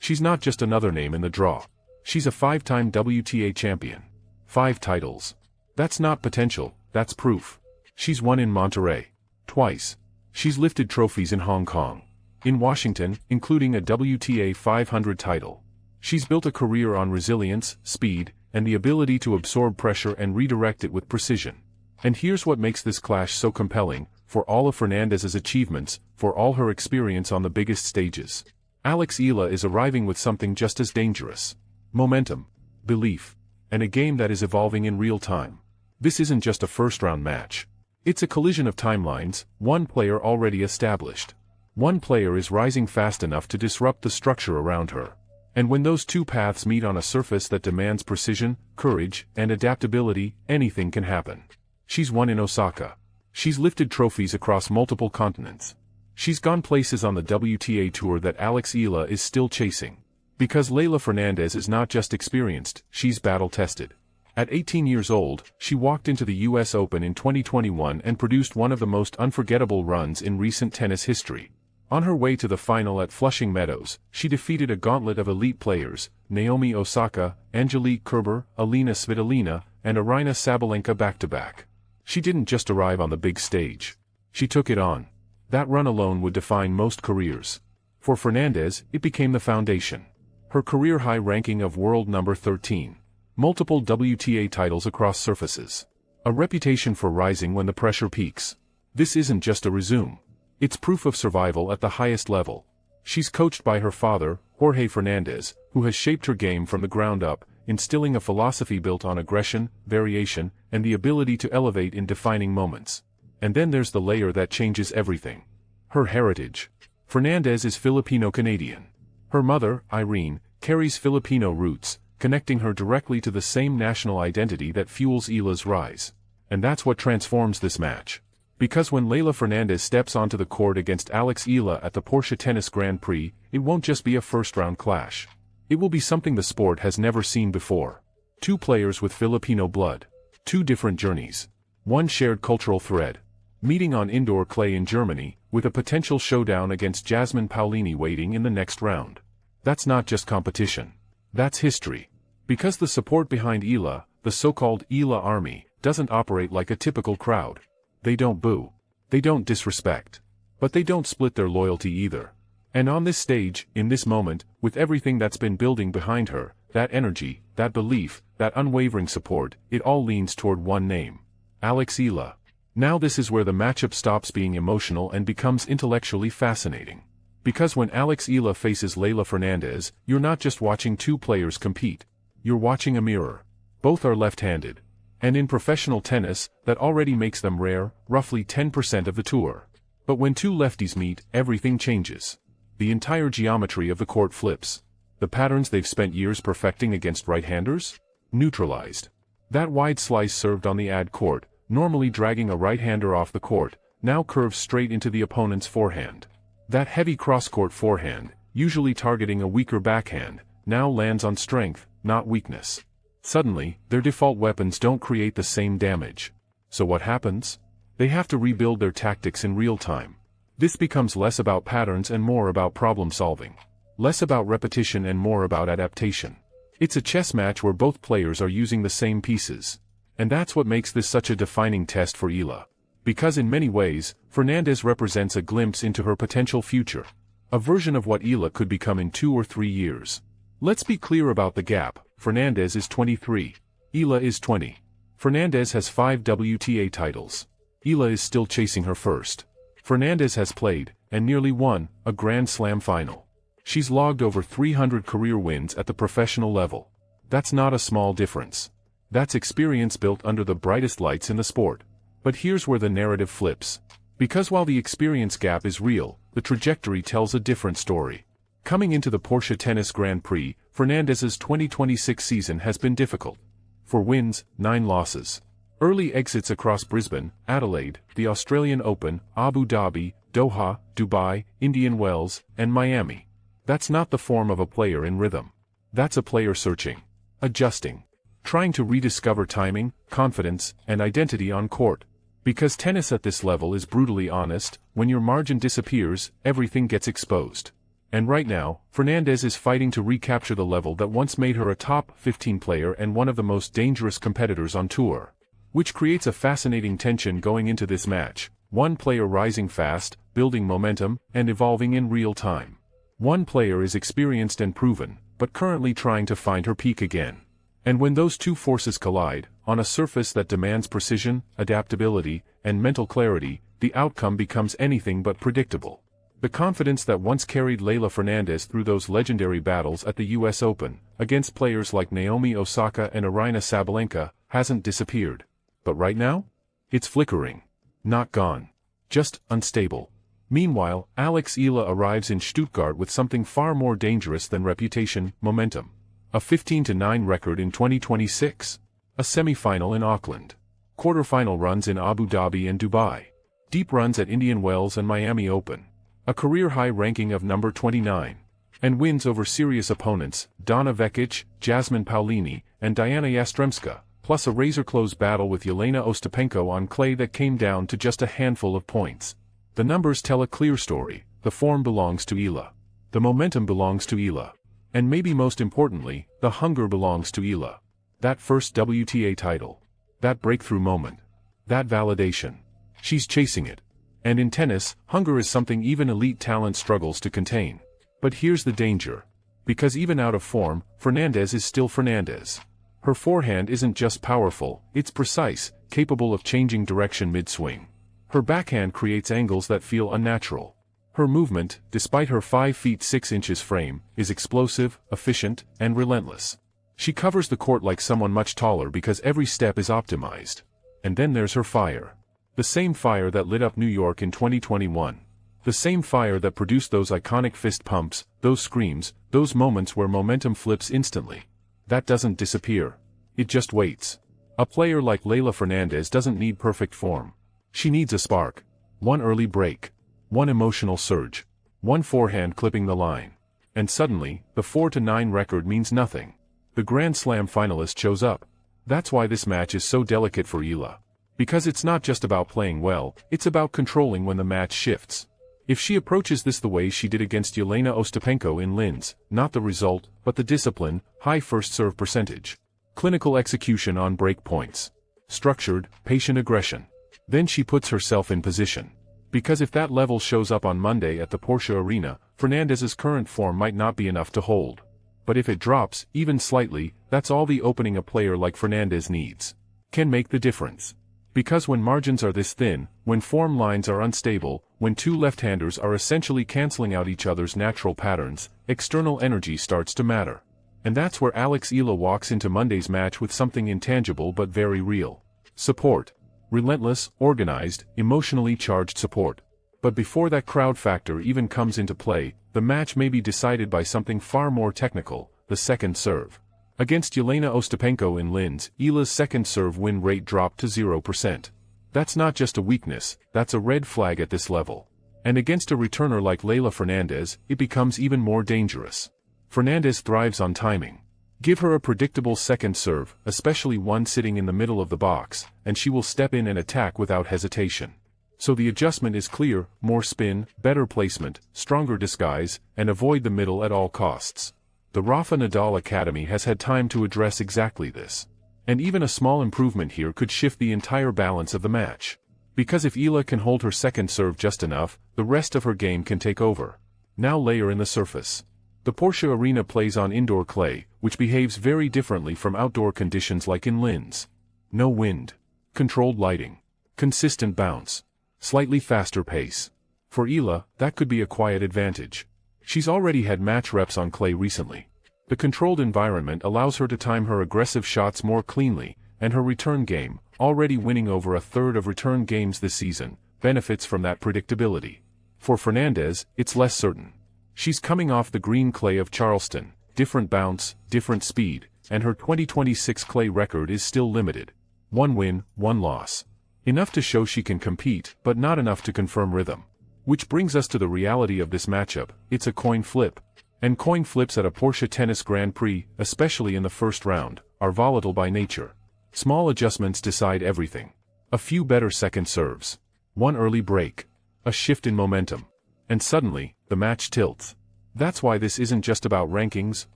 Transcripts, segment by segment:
She's not just another name in the draw. She's a 5-time WTA champion. 5 titles. That's not potential, that's proof. She's won in Monterrey. Twice. She's lifted trophies in Hong Kong. In Washington, including a WTA 500 title. She's built a career on resilience, speed, and the ability to absorb pressure and redirect it with precision. And here's what makes this clash so compelling: for all of Fernandez's achievements, for all her experience on the biggest stages, Alex Eala is arriving with something just as dangerous. Momentum, belief, and a game that is evolving in real time. This isn't just a first-round match. It's a collision of timelines, one player already established. One player is rising fast enough to disrupt the structure around her. And when those two paths meet on a surface that demands precision, courage, and adaptability, anything can happen. She's won in Osaka. She's lifted trophies across multiple continents. She's gone places on the WTA Tour that Alex Eala is still chasing. Because Leylah Fernandez is not just experienced, she's battle-tested. At 18 years old, she walked into the US Open in 2021 and produced one of the most unforgettable runs in recent tennis history. On her way to the final at Flushing Meadows, she defeated a gauntlet of elite players: Naomi Osaka, Angelique Kerber, Alina Svitolina, and Aryna Sabalenka back-to-back. She didn't just arrive on the big stage. She took it on. That run alone would define most careers. For Fernandez, it became the foundation. Her career-high ranking of world number 13. Multiple WTA titles across surfaces. A reputation for rising when the pressure peaks. This isn't just a resume. It's proof of survival at the highest level. She's coached by her father, Jorge Fernandez, who has shaped her game from the ground up, instilling a philosophy built on aggression, variation, and the ability to elevate in defining moments. And then there's the layer that changes everything. Her heritage. Fernandez is Filipino-Canadian. Her mother, Irene, carries Filipino roots, connecting her directly to the same national identity that fuels Eala's rise. And that's what transforms this match. Because when Leylah Fernandez steps onto the court against Alex Eala at the Porsche Tennis Grand Prix, it won't just be a first-round clash. It will be something the sport has never seen before. Two players with Filipino blood. Two different journeys. One shared cultural thread. Meeting on indoor clay in Germany, with a potential showdown against Jasmine Paolini waiting in the next round. That's not just competition. That's history. Because the support behind Eala, the so-called Eala Army, doesn't operate like a typical crowd. They don't boo. They don't disrespect. But they don't split their loyalty either. And on this stage, in this moment, with everything that's been building behind her, that energy, that belief, that unwavering support, it all leans toward one name. Alex Eala. Now this is where the matchup stops being emotional and becomes intellectually fascinating. Because when Alex Eala faces Leylah Fernandez, you're not just watching two players compete. You're watching a mirror. Both are left-handed. And in professional tennis, that already makes them rare, roughly 10% of the tour. But when two lefties meet, everything changes. The entire geometry of the court flips. The patterns they've spent years perfecting against right-handers? Neutralized. That wide slice served on the ad court, normally dragging a right-hander off the court, now curves straight into the opponent's forehand. That heavy cross-court forehand, usually targeting a weaker backhand, now lands on strength, not weakness. Suddenly, their default weapons don't create the same damage. So what happens? They have to rebuild their tactics in real time. This becomes less about patterns and more about problem solving. Less about repetition and more about adaptation. It's a chess match where both players are using the same pieces. And that's what makes this such a defining test for Eala. Because in many ways, Fernandez represents a glimpse into her potential future. A version of what Eala could become in 2 or 3 years. Let's be clear about the gap. Fernandez is 23. Eala is 20. Fernandez has 5 WTA titles. Eala is still chasing her first. Fernandez has played, and nearly won, a Grand Slam final. She's logged over 300 career wins at the professional level. That's not a small difference. That's experience built under the brightest lights in the sport. But here's where the narrative flips. Because while the experience gap is real, the trajectory tells a different story. Coming into the Porsche Tennis Grand Prix, Fernandez's 2026 season has been difficult. For wins, 9 losses. Early exits across Brisbane, Adelaide, the Australian Open, Abu Dhabi, Doha, Dubai, Indian Wells, and Miami. That's not the form of a player in rhythm. That's a player searching, adjusting, trying to rediscover timing, confidence, and identity on court. Because tennis at this level is brutally honest, when your margin disappears, everything gets exposed. And right now, Fernandez is fighting to recapture the level that once made her a top 15 player and one of the most dangerous competitors on tour. Which creates a fascinating tension going into this match, one player rising fast, building momentum, and evolving in real time. One player is experienced and proven, but currently trying to find her peak again. And when those two forces collide, on a surface that demands precision, adaptability, and mental clarity, the outcome becomes anything but predictable. The confidence that once carried Leylah Fernandez through those legendary battles at the US Open, against players like Naomi Osaka and Aryna Sabalenka, hasn't disappeared. But right now? It's flickering. Not gone. Just unstable. Meanwhile, Alex Eala arrives in Stuttgart with something far more dangerous than reputation, momentum. A 15-9 record in 2026. A semi-final in Auckland. Quarter-final runs in Abu Dhabi and Dubai. Deep runs at Indian Wells and Miami Open. A career-high ranking of number 29. And wins over serious opponents, Donna Vekic, Jasmine Paolini, and Diana Yastremska, plus a razor-close battle with Jelena Ostapenko on clay that came down to just a handful of points. The numbers tell a clear story. The form belongs to Eala. The momentum belongs to Eala. And maybe most importantly, the hunger belongs to Eala. That first WTA title. That breakthrough moment. That validation. She's chasing it. And in tennis, hunger is something even elite talent struggles to contain. But here's the danger. Because even out of form, Fernandez is still Fernandez. Her forehand isn't just powerful, it's precise, capable of changing direction mid-swing. Her backhand creates angles that feel unnatural. Her movement, despite her 5 feet 6 inches frame, is explosive, efficient, and relentless. She covers the court like someone much taller because every step is optimized. And then there's her fire. The same fire that lit up New York in 2021. The same fire that produced those iconic fist pumps, those screams, those moments where momentum flips instantly. That doesn't disappear. It just waits. A player like Leylah Fernandez doesn't need perfect form. She needs a spark. One early break. One emotional surge. One forehand clipping the line. And suddenly, the 4-9 record means nothing. The Grand Slam finalist shows up. That's why this match is so delicate for Eala. Because it's not just about playing well, it's about controlling when the match shifts. If she approaches this the way she did against Jelena Ostapenko in Linz, not the result, but the discipline, high first serve percentage. Clinical execution on break points. Structured, patient aggression. Then she puts herself in position. Because if that level shows up on Monday at the Porsche Arena, Fernandez's current form might not be enough to hold. But if it drops, even slightly, that's all the opening a player like Fernandez needs. Can make the difference. Because when margins are this thin, when form lines are unstable, when two left-handers are essentially canceling out each other's natural patterns, external energy starts to matter. And that's where Alex Eala walks into Monday's match with something intangible but very real. Support. Relentless, organized, emotionally charged support. But before that crowd factor even comes into play, the match may be decided by something far more technical, the second serve. Against Jelena Ostapenko in Linz, Eala's second serve win rate dropped to 0%. That's not just a weakness, that's a red flag at this level. And against a returner like Leylah Fernandez, it becomes even more dangerous. Fernandez thrives on timing. Give her a predictable second serve, especially one sitting in the middle of the box, and she will step in and attack without hesitation. So the adjustment is clear: more spin, better placement, stronger disguise, and avoid the middle at all costs. The Rafa Nadal Academy has had time to address exactly this. And even a small improvement here could shift the entire balance of the match. Because if Eala can hold her second serve just enough, the rest of her game can take over. Now layer in the surface. The Porsche Arena plays on indoor clay, which behaves very differently from outdoor conditions like in Linz. No wind. Controlled lighting. Consistent bounce. Slightly faster pace. For Eala, that could be a quiet advantage. She's already had match reps on clay recently. The controlled environment allows her to time her aggressive shots more cleanly, and her return game, already winning over a third of return games this season, benefits from that predictability. For Fernandez, it's less certain. She's coming off the green clay of Charleston, different bounce, different speed, and her 2026 clay record is still limited. 1 win, 1 loss. Enough to show she can compete, but not enough to confirm rhythm. Which brings us to the reality of this matchup: it's a coin flip. And coin flips at a Porsche Tennis Grand Prix, especially in the first round, are volatile by nature. Small adjustments decide everything. A few better second serves. One early break. A shift in momentum. And suddenly, the match tilts. That's why this isn't just about rankings,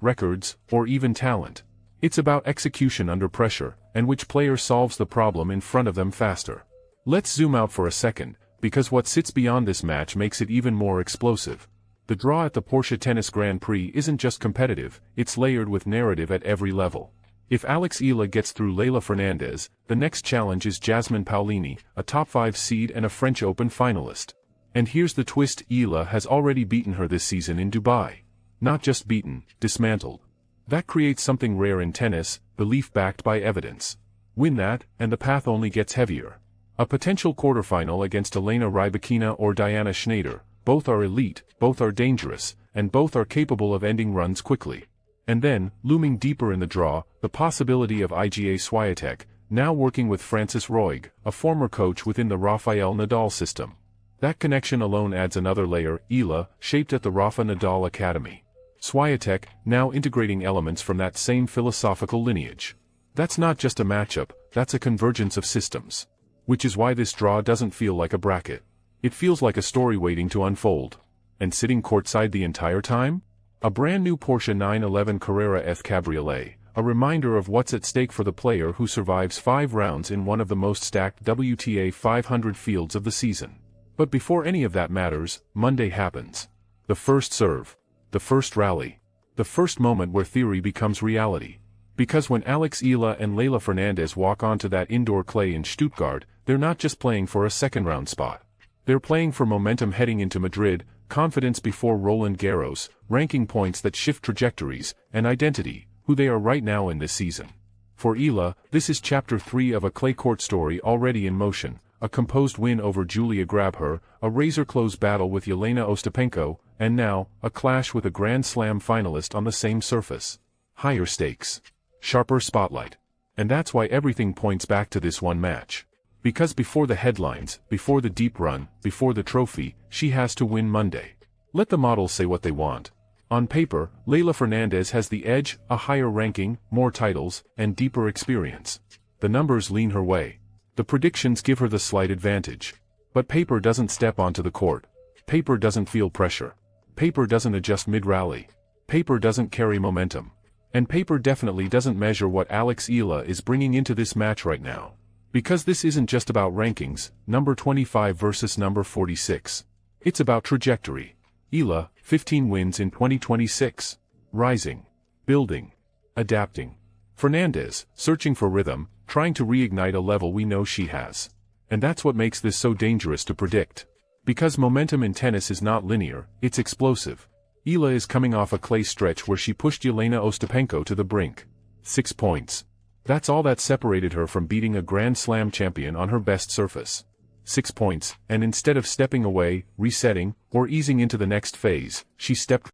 records, or even talent. It's about execution under pressure, and which player solves the problem in front of them faster. Let's zoom out for a second, because what sits beyond this match makes it even more explosive. The draw at the Porsche Tennis Grand Prix isn't just competitive, it's layered with narrative at every level. If Alexandra Eala gets through Leylah Fernandez, the next challenge is Jasmine Paolini, a top 5 seed and a French Open finalist. And here's the twist: Eala has already beaten her this season in Dubai. Not just beaten, dismantled. That creates something rare in tennis, belief backed by evidence. Win that, and the path only gets heavier. A potential quarterfinal against Elena Rybakina or Diana Schneider. Both are elite, both are dangerous, and both are capable of ending runs quickly. And then, looming deeper in the draw, the possibility of Iga Swiatek, now working with Francis Roig, a former coach within the Rafael Nadal system. That connection alone adds another layer. Eala, shaped at the Rafa Nadal Academy. Swiatek, now integrating elements from that same philosophical lineage. That's not just a matchup, that's a convergence of systems. Which is why this draw doesn't feel like a bracket. It feels like a story waiting to unfold. And sitting courtside the entire time? A brand new Porsche 911 Carrera S Cabriolet, a reminder of what's at stake for the player who survives 5 rounds in one of the most stacked WTA 500 fields of the season. But before any of that matters, Monday happens. The first serve. The first rally. The first moment where theory becomes reality. Because when Alexandra Eala and Leylah Fernandez walk onto that indoor clay in Stuttgart, they're not just playing for a second-round spot. They're playing for momentum heading into Madrid, confidence before Roland Garros, ranking points that shift trajectories, and identity, who they are right now in this season. For Eala, this is chapter 3 of a clay court story already in motion. A composed win over Julia Grabher, a razor-close battle with Jelena Ostapenko, and now, a clash with a Grand Slam finalist on the same surface. Higher stakes. Sharper spotlight. And that's why everything points back to this one match. Because before the headlines, before the deep run, before the trophy, she has to win Monday. Let the models say what they want. On paper, Leylah Fernandez has the edge, a higher ranking, more titles, and deeper experience. The numbers lean her way. The predictions give her the slight advantage. But paper doesn't step onto the court. Paper doesn't feel pressure. Paper doesn't adjust mid-rally. Paper doesn't carry momentum. And paper definitely doesn't measure what Alexandra Eala is bringing into this match right now. Because this isn't just about rankings, number 25 versus number 46. It's about trajectory. Eala, 15 wins in 2026. Rising. Building. Adapting. Fernandez, searching for rhythm, trying to reignite a level we know she has. And that's what makes this so dangerous to predict. Because momentum in tennis is not linear, it's explosive. Eala is coming off a clay stretch where she pushed Jelena Ostapenko to the brink. 6 points. That's all that separated her from beating a Grand Slam champion on her best surface. 6 points, and instead of stepping away, resetting, or easing into the next phase, she stepped